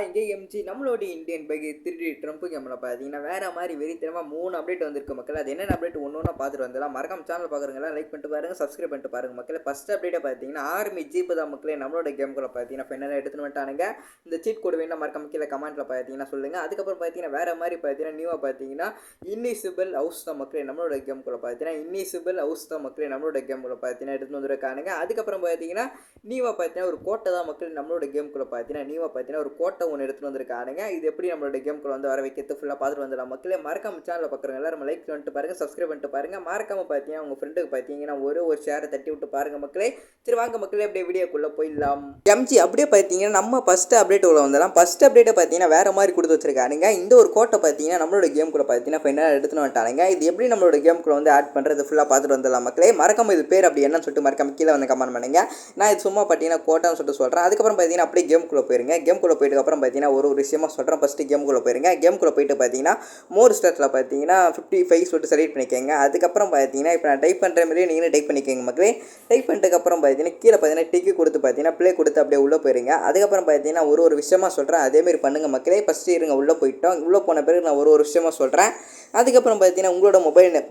இங்கே எம்ஜி நம்மளோட Indian bike திருடி ட்ரம்ப் கேமில் பார்த்தீங்கன்னா வேறு மாதிரி வெறித்தனமாக 3 அப்டேட் வந்திருக்கு மக்கள். அது என்னென்ன அப்டேட் ஒன்று ஒன்றா பார்த்துட்டு வந்துடலாம். மறக்காம சேனல் பார்க்குறவங்களாம் லைக் பண்ணிட்டு பாருங்கள், சப்ஸ்கிரைப் பண்ணிட்டு பாருங்கள் மக்கள். ஃபஸ்ட் அப்டேட்டை பார்த்தீங்கன்னா ஆர்மி ஜீப்பு தான் மக்களே நம்மளோட கேமுக்குள்ள பார்த்தீங்கன்னா ஃபைனலாக எடுத்துன்னு வந்துட்டானுங்க. இந்த சீட் கோடு வேணா மறக்காம கீழே கமெண்ட்டில் பார்த்தீங்கன்னா சொல்லுங்கள். அதுக்கப்புறம் பார்த்தீங்கன்னா வேறு மாதிரி பார்த்தீங்கன்னா நியூவாக பார்த்தீங்கன்னா இன்னிசிபிள் ஹவுஸ் தான் மக்களே நம்மளோட கேமுக்குள்ள பார்த்தீங்கன்னா இன்னிசிபிள் ஹவுஸ் தான் மக்களே நம்மளோட கேமுக்குள்ள பார்த்தீங்கன்னா எடுத்துன்னு வந்துருக்கானுங்க. அதுக்கப்புறம் பார்த்தீங்கன்னா நியூவாக பார்த்தீங்கன்னா ஒரு கோட்டை தான் மக்கள் நம்மளோட கேமுக்குள்ள பார்த்தீங்கன்னா நியூவாக பார்த்தீங்கன்னா ஒரு கோட்டை ஒன்று எடுத்துகிட்டு வந்திருக்கானுங்க. இது எப்படி நம்மளோட கேமுக்குள்ள வந்து வர வைக்கிறது ஃபுல்லாக பார்த்துட்டு வந்துடலாம் மக்களே. மறக்காம சேனலில் பார்க்குறவங்க எல்லாரும் லைக் பண்ணிட்டு பாருங்கள், சப்ஸ்கிரைப் பண்ணிட்டு பாருங்கள். மறக்காம பார்த்தீங்கன்னா உங்கள் ஃப்ரெண்டுக்கு பார்த்தீங்கன்னா ஒரு ஷேரை தட்டி விட்டு பாருங்கள் மக்களே. சரி வாங்க மக்களே அப்படியே வீடியோக்குள்ளே போயிடலாம். எம்ஜி அப்படியே பார்த்தீங்கன்னா நம்ம ஃபஸ்ட்டு அப்டேட் உள்ள வந்துடலாம். ஃபஸ்ட் அப்டேட்டை பார்த்தீங்கன்னா வேறு மாதிரி கொடுத்து வச்சிருக்கானுங்க. இந்த ஒரு கோட்டை பார்த்தீங்கன்னா நம்மளோட கேமுக்குள்ள பார்த்தீங்கன்னா ஃபைனலாக எடுத்துன்னு வந்துட்டானுங்க. இது எப்படி நம்மளோட கேமுக்குள்ள வந்து ஆட் பண்ணுறது ஃபுல்லாக பார்த்துட்டு வந்துடலாம் மக்களே. மறக்காம இது பேர் அப்படி என்னன்னு சொல்லிட்டு மறக்காம கீழே வந்து கமெண்ட் பண்ணுங்க. நான் இது சும்மா பார்த்தீங்கன்னா கோட்டான்னு சொல்லிட்டு சொல்கிறேன். அதுக்கப்புறம் பார்த்தீங்கன்னா அப்படியே கேமுக்குள்ளே போயிருங்க. கேமுக்குள்ளே போயிட்டு அப்புறம் பார்த்தீங்கன்னா ஒரு விஷயமா சொல்கிறேன். ஃபஸ்ட்டு கேமுக்குள்ளே போயிருங்க. கேமுக்குள்ளே போயிட்டு பார்த்தீங்கன்னா மோர் ஸ்டார்ட்டில் பார்த்தீங்கன்னா 55 சொல்லிட்டு செலக்ட் பண்ணிக்கோங்க. அதுக்கப்புறம் பார்த்தீங்கன்னா இப்போ நான் டைப் பண்ணுற மாதிரியே நீங்களும் டைப் பண்ணிக்கோங்க மக்களே. டைப் பண்ணிட்டுக்கப்புறம் பார்த்தீங்கன்னா கீழே பார்த்தீங்கன்னா டிக்கி கொடுத்து பார்த்தீங்கன்னா ப்ளே கொடுத்து அப்படியே உள்ளே போயிருங்க. அதுக்கப்புறம் பார்த்தீங்கன்னா ஒரு விஷயமா சொல்கிறேன், அதேமாரி பண்ணுங்கள் மக்களே. ஃபஸ்ட்டு இருங்க உள்ளே போயிட்டோம். உள்ளே போன பிறகு நான் ஒரு விஷயமா சொல்கிறேன். அதுக்கப்புறம் பார்த்தீங்கன்னா உங்களோட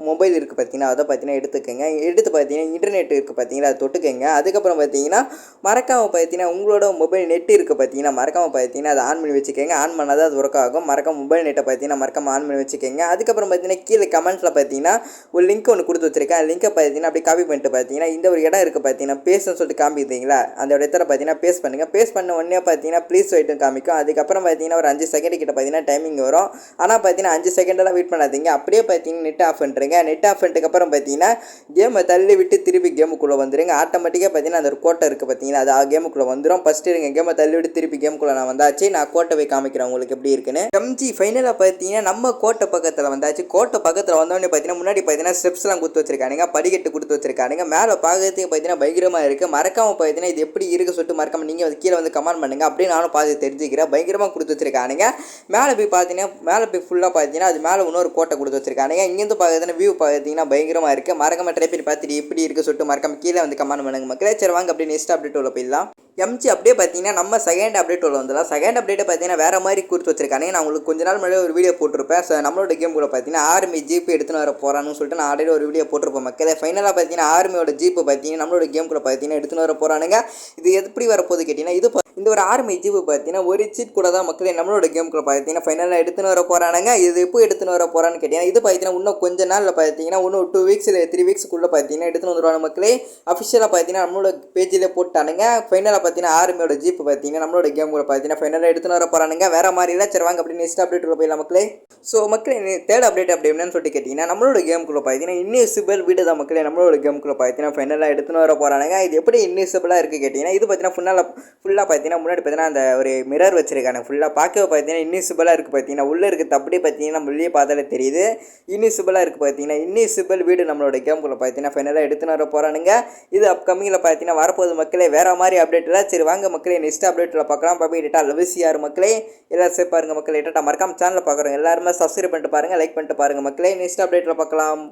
மொபைல் இருக்குது பார்த்தீங்கன்னா அதை பார்த்தீங்கன்னா எடுத்துக்கோங்க. எடுத்து பார்த்தீங்கன்னா இன்டர்நெட் இருக்குது பார்த்தீங்கன்னா அதை தொட்டுக்கோங்க. அதுக்கப்புறம் பார்த்தீங்கன்னா மறக்காமல் பார்த்தீங்கன்னா உங்களோட மொபைல் நெட் இருக்குது பார்த்தீங்கன்னா மறக்காமல் பார்த்தீங்கன்னா அதை ஆன் பண்ணி வச்சுக்கோங்க. ஆன் பண்ணால் தான் அது ஒர்க் ஆகும். மறக்காம மொபைல் நெட்டை பார்த்தீங்கன்னா மறக்காம ஆன் பண்ணி வச்சுக்கோங்க. அதுக்கப்புறம் பார்த்தீங்கன்னா கீழே கமெண்ட்ஸில் பார்த்தீங்கன்னா ஒரு லிங்க் ஒன்று கொடுத்து வச்சிருக்கேன். லிங்கை பார்த்தீங்கன்னா அப்படியே காப்பி பண்ணிட்டு பார்த்தீங்கன்னா இந்த ஒரு இடம் இருக்குது பார்த்தீங்கன்னா பேஸ்ன்னு சொல்லிட்டு காமிக்கிறீங்களா, அந்த இடத்துல பார்த்தீங்கன்னா பேஸ்ட் பண்ணுங்கள். பேஸ்ட் பண்ண உடனே பார்த்தீங்கன்னா ப்ளீஸ் வெயிட்னு காமிக்கும். அதுக்கப்புறம் பார்த்தீங்கன்னா ஒரு 5 செகண்ட் கிட்ட பார்த்தீங்கன்னா டைமிங் வரும். ஆனால் பார்த்தீங்கன்னா 5 செகண்டெல்லாம் வெயிட் பண்ணாதீங்க. அப்படியே பார்த்தீங்கன்னா நெட் ஆஃப் பண்ணுறீங்க. நெட் ஆஃப் பண்ணிட்டுக்கப்புறம் பார்த்தீங்கன்னா கேமை தள்ளி விட்டு திருப்பி கேமுக்குள்ளே வந்துடுங்க. ஆட்டோமேட்டிக்காக பார்த்தீங்கன்னா அந்த ஒரு கோட்டை இருக்குது பார்த்தீங்கன்னா அது கேமுக்குள்ளே வந்துடும். ஃபஸ்ட்டு இருங்க கேமை தள்ளி விட்டு திருப்பி கேமுக்குள்ளே நான் வந்தாச்சு. நான் கோட்டை போய் காமிக்கிறேன் உங்களுக்கு எப்படி இருக்குன்னு. எம்ஜி ஃபைனலாக பார்த்தீங்கன்னா நம்ம கோட்டை பக்கத்தில் வந்தாச்சு. கோட்டை பக்கத்தில் வந்தோடனே பார்த்தீங்கன்னா முன்னாடி பார்த்தீங்கன்னா ஸ்டெப்ஸ்லாம் கொடுத்து வச்சிருக்கானுங்க, படிக்கட்டு கொடுத்து வச்சிருக்கானுங்க. மேலே பார்க்கறதுக்கு பார்த்தீங்கன்னா பயங்கரமாக இருக்குது. மறக்காமல் பார்த்தீங்கன்னா இது எப்படி இருக்குது சொல்லிட்டு மறக்காமல் நீங்கள் வந்து கீழே வந்து கமெண்ட் பண்ணுங்கள். அப்படியே நானும் பார்த்து தெரிஞ்சுக்கிறேன். பயங்கரமாக கொடுத்து வச்சிருக்கானுங்க. மேலே போய் பார்த்தீங்கன்னா மேலே போய் ஃபுல்லாக பார்த்தீங்கன்னா அது மேலே இன்னொரு கோட்டை கொடுத்து வச்சிருக்கானுங்க. இங்கேருந்து பார்த்தீங்கன்னா வியூ பார்த்தீங்கன்னா பயங்கரமாக இருக்குது. மறக்காம ட்ரை பண்ணி பார்த்துட்டு எப்படி இருக்குது சொல்லிட்டு மறக்காம கீழே வந்து கமெண்ட் பண்ணுங்க மக்களே. சரி வாங்க அப்படியே நெக்ஸ்ட் அப்டேட் உள்ள போயிடலாம். எம்ஜி அப்படியே பார்த்தீங்கன்னா நம்ம செகண்ட் அப்டேட் உள்ள வந்துடலாம். செகண்ட் அப்டேட்டை பார்த்தீங்கன்னா வேறு மாதிரி கொடுத்து வச்சிருக்காங்க. நான் உங்களுக்கு கொஞ்ச நாள் முன்னாடி ஒரு வீடியோ போட்டிருப்பேன். நம்மளோட கேமுக்குள்ள பார்த்தீங்கன்னா ஆர்மி ஜீப்பு எடுத்துன்னு வர போகிறான்னு சொல்லிட்டு நான் ஆல்ரெடி ஒரு வீடியோ போட்டிருப்பேன் மக்களே. ஃபைனலாக பார்த்தீங்கன்னா ஆர்மியோட ஜீப்பு பார்த்தீங்கன்னா நம்மளோட கேமுக்குள்ள பார்த்தீங்கன்னா எடுத்துன்னு வர போகிறானுங்க. இது எப்படி வரப்போகுது கேட்டிங்கன்னா இந்த ஒரு ஆர்மி ஜீப்பு பார்த்தீங்கன்னா ஒரு சீட் கூட தான் மக்களே நம்மளோட கேமுக்குள்ள பார்த்தீங்கன்னா ஃபைனலாக எடுத்துன்னு வர போகிறானுங்க. இது எப்போ எடுத்துன்னு வர போகிறான்னு கேட்டிங்கன்னா இது பார்த்தீங்கன்னா இன்னும் கொஞ்ச நாளில் பார்த்தீங்கன்னா இன்னும் 2 வீக்ஸ் இல்லை 3 வீக்ஸ்க்குள்ளே பார்த்தீங்கன்னா எடுத்துன்னு வந்துடுவாங்க மக்களே. அஃபிஷியலாக பார்த்தீங்கன்னா நம்மளோட பேஜில் போட்டானுங்க. ஃபைனலாக பார்த்தீங்கன்னா ஆர்மியோட ஜீப்பு பார்த்தீங்கன்னா நம்மளோட கேமுக்குள்ள பார்த்தீங்கன்னா ஃபைனலாக எடுத்துன்னு வர போகிறானுங்க. வேறு மாதிரி இல்லை. சரி வாங்க அப்படி நெக்ஸ்ட் அப்டேட் போயிடலாம் மக்களே. மக்களே தேர்ட் அப்டேட் அப்படி என்னன்னு சொல்லிட்டு கேட்டிங்கன்னா நம்மளோட கேமுக்குள்ள பார்த்தீங்கன்னா இன்னிசிபிள் வீடு தான் மக்களே நம்மளோட கேமுக்குள்ள பார்த்தீங்கன்னா ஃபைனலாக எடுத்துன்னு வர போகிறானுங்க. இது எப்படி இன்னிசிபிளாக இருக்குது கேட்டிங்கன்னா இது பார்த்தீங்கன்னா ஃபுல்லாக பார்த்தீங்கன்னா முன்னாடி பார்த்தீங்கன்னா அந்த ஒரு மிரர் வச்சிருக்காங்க. ஃபுல்லாக பார்க்க பார்த்தீங்கன்னா இன்னிசிபிளாக இருக்குது பார்த்தீங்கன்னா உள்ளே இருக்குது அப்படியே பார்த்தீங்கன்னா நம்ம வெளியே பார்த்தாலே தெரியுது இன்னிசிபிளாக இருக்குது பார்த்தீங்கன்னா இன்னிசிபிள் வீடு நம்மளோட கேமுக்குள்ள பார்த்தீங்கன்னா ஃபைனலாக எடுத்துன்னு வர போகிறானுங்க. இது அப்கமிங்கில் பார்த்தீங்கன்னா வரப்போகுது மக்களே. வேறு மாதிரி அப்டேட்டில் சரி வாங்க மக்களே நெக்ஸ்ட் அப்டேட்டில் பார்க்கலாம். பாப்பி டேட்டா லவ்சியார் மக்களே எல்லாரும் சேஃப் பாருங்கள் மக்களே. டேட்டா மறக்காம சேனலில் பார்க்குறோம் எல்லாருமே சப்ஸ்கிரைப் பண்ணிட்டு பாருங்கள், லைக் பண்ணிட்டு பாருங்கள் மக்களே. நெக்ஸ்ட் அப்டேட்டில் பார்க்கலாம்.